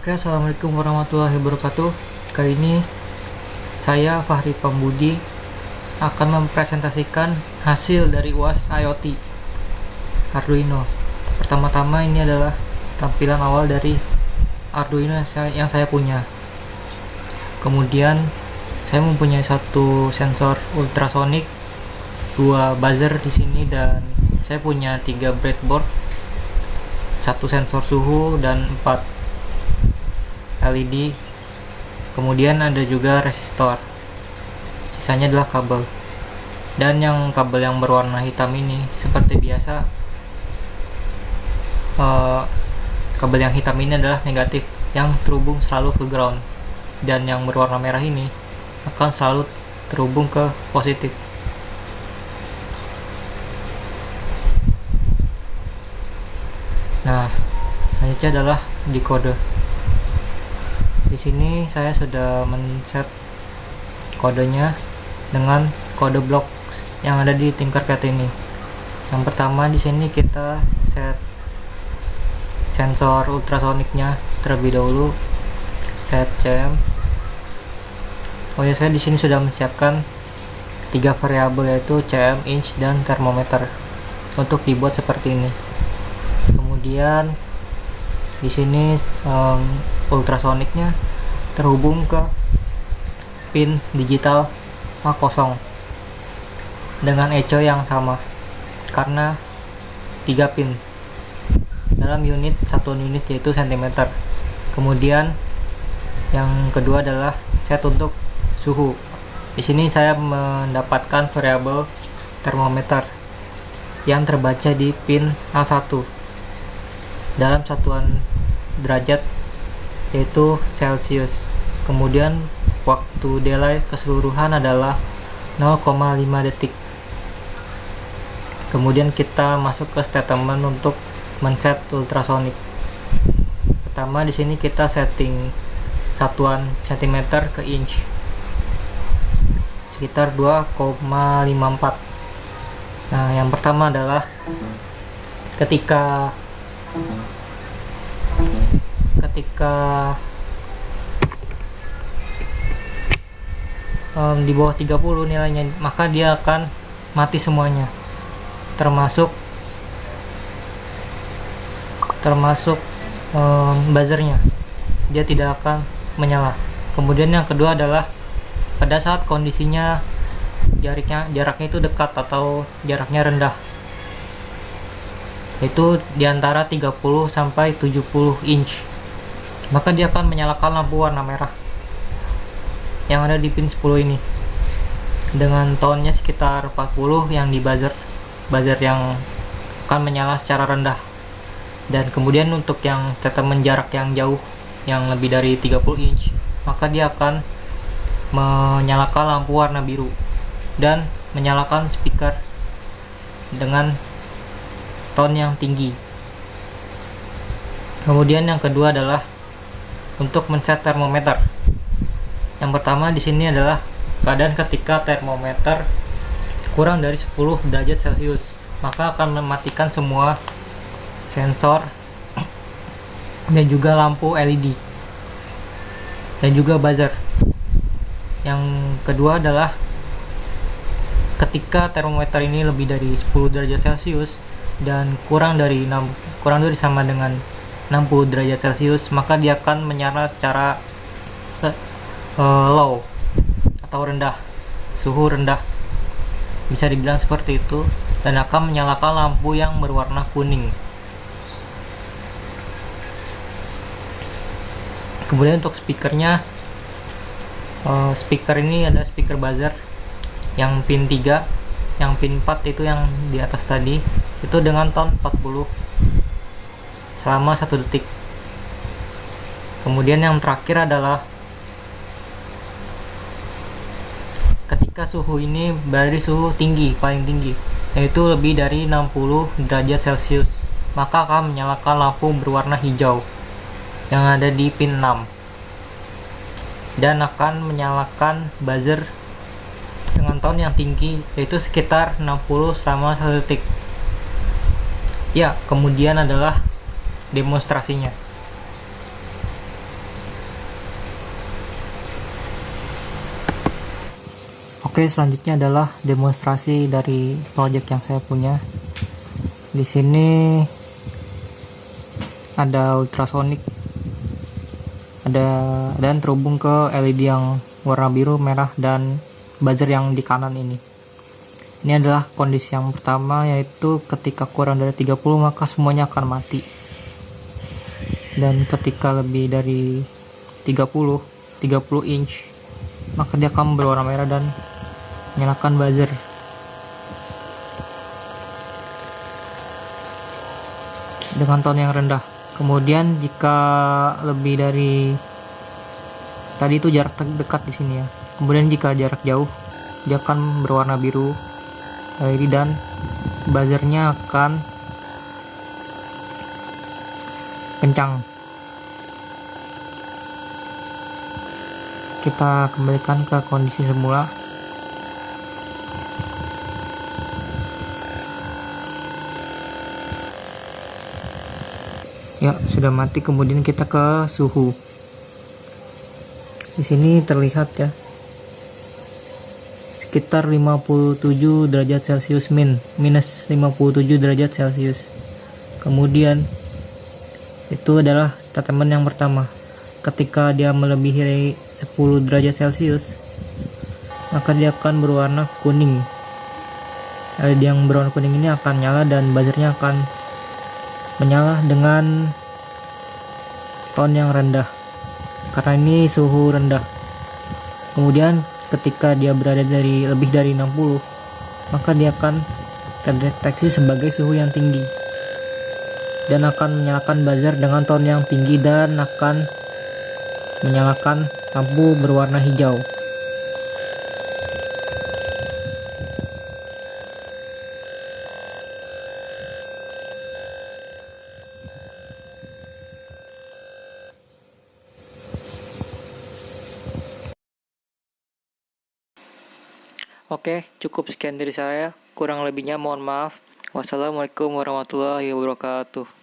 Oke, assalamualaikum warahmatullahi wabarakatuh. Kali ini saya Fahri Pambudi akan mempresentasikan hasil dari UAS IoT Arduino. Pertama-tama ini adalah tampilan awal dari Arduino yang saya punya. Kemudian saya mempunyai satu sensor ultrasonic, dua buzzer di sini, dan saya punya 3 breadboard, satu sensor suhu dan 4 LED. Kemudian ada juga resistor, sisanya adalah kabel. Dan yang kabel yang berwarna hitam ini seperti biasa, kabel yang hitam ini adalah negatif yang terhubung selalu ke ground, dan yang berwarna merah ini akan selalu terhubung ke positif. Nah, selanjutnya adalah decoder. Di sini saya sudah men-set kodenya dengan kode blok yang ada di Tinkercad ini. Yang pertama di sini kita set sensor ultrasoniknya terlebih dahulu, set CM. Oh ya, saya di sini sudah menyiapkan 3 variabel, yaitu CM, inch, dan termometer untuk dibuat seperti ini. Kemudian di sini ultrasoniknya terhubung ke pin digital A0 dengan echo yang sama karena 3 pin dalam unit, satu unit yaitu cm. Kemudian yang kedua adalah set untuk suhu. Di sini saya mendapatkan variabel termometer yang terbaca di pin A1 dalam satuan derajat yaitu Celsius. Kemudian waktu delay keseluruhan adalah 0,5 detik. Kemudian kita masuk ke statement untuk men-set ultrasonik. Pertama di sini kita setting satuan cm ke inch sekitar 2,54. Nah, yang pertama adalah ketika di bawah 30 nilainya, maka dia akan mati semuanya, termasuk buzzernya, dia tidak akan menyala. Kemudian yang kedua adalah pada saat kondisinya jaraknya itu dekat atau jaraknya rendah, itu diantara 30 sampai 70 inch, maka dia akan menyalakan lampu warna merah yang ada di pin 10 ini dengan tone-nya sekitar 40 yang di buzzer yang akan menyala secara rendah. Dan kemudian untuk yang statement jarak yang jauh yang lebih dari 30 inch, maka dia akan menyalakan lampu warna biru dan menyalakan speaker dengan tone yang tinggi. Kemudian yang kedua adalah untuk men-set termometer. Yang pertama di sini adalah keadaan ketika termometer kurang dari 10 derajat Celcius, maka akan mematikan semua sensor dan juga lampu LED dan juga buzzer. Yang kedua adalah ketika termometer ini lebih dari 10 derajat Celcius dan kurang dari sama dengan 60 derajat Celcius, maka dia akan menyala secara low atau rendah, suhu rendah, bisa dibilang seperti itu, dan akan menyalakan lampu yang berwarna kuning. Kemudian untuk speakernya, speaker ini ada speaker buzzer yang pin 3, yang pin 4 itu yang di atas tadi, itu dengan tone 40 selama 1 detik. Kemudian yang terakhir adalah ketika suhu ini berada di suhu tinggi, paling tinggi, yaitu lebih dari 60 derajat Celcius, maka akan menyalakan lampu berwarna hijau yang ada di pin 6 dan akan menyalakan buzzer dengan tone yang tinggi, yaitu sekitar 60 selama 1 detik. Ya, kemudian adalah demonstrasinya. Oke, selanjutnya adalah demonstrasi dari project yang saya punya. Di sini ada ultrasonic, dan terhubung ke LED yang warna biru, merah, dan buzzer yang di kanan ini. Ini adalah kondisi yang pertama, yaitu ketika kurang dari 30 maka semuanya akan mati. Dan ketika lebih dari 30 inch maka dia akan berwarna merah dan nyalakan buzzer. Dengan tone yang rendah. Kemudian jika lebih dari tadi itu jarak dekat di sini ya. Kemudian jika jarak jauh dia akan berwarna biru LED dan buzzernya akan kencang. Kita kembalikan ke kondisi semula. Ya, sudah mati. Kemudian kita ke suhu. Di sini terlihat ya, sekitar 57 derajat Celcius minus 57 derajat Celcius. Kemudian itu adalah statement yang pertama. Ketika dia melebihi 10 derajat Celcius, maka dia akan berwarna kuning. LED yang berwarna kuning ini akan nyala dan buzzernya akan menyala dengan tone yang rendah, karena ini suhu rendah. Kemudian ketika dia berada lebih dari 60, maka dia akan terdeteksi sebagai suhu yang tinggi dan akan menyalakan buzzer dengan tone yang tinggi dan akan menyalakan lampu berwarna hijau. Oke, cukup sekian dari saya. Kurang lebihnya mohon maaf. Wassalamualaikum warahmatullahi wabarakatuh.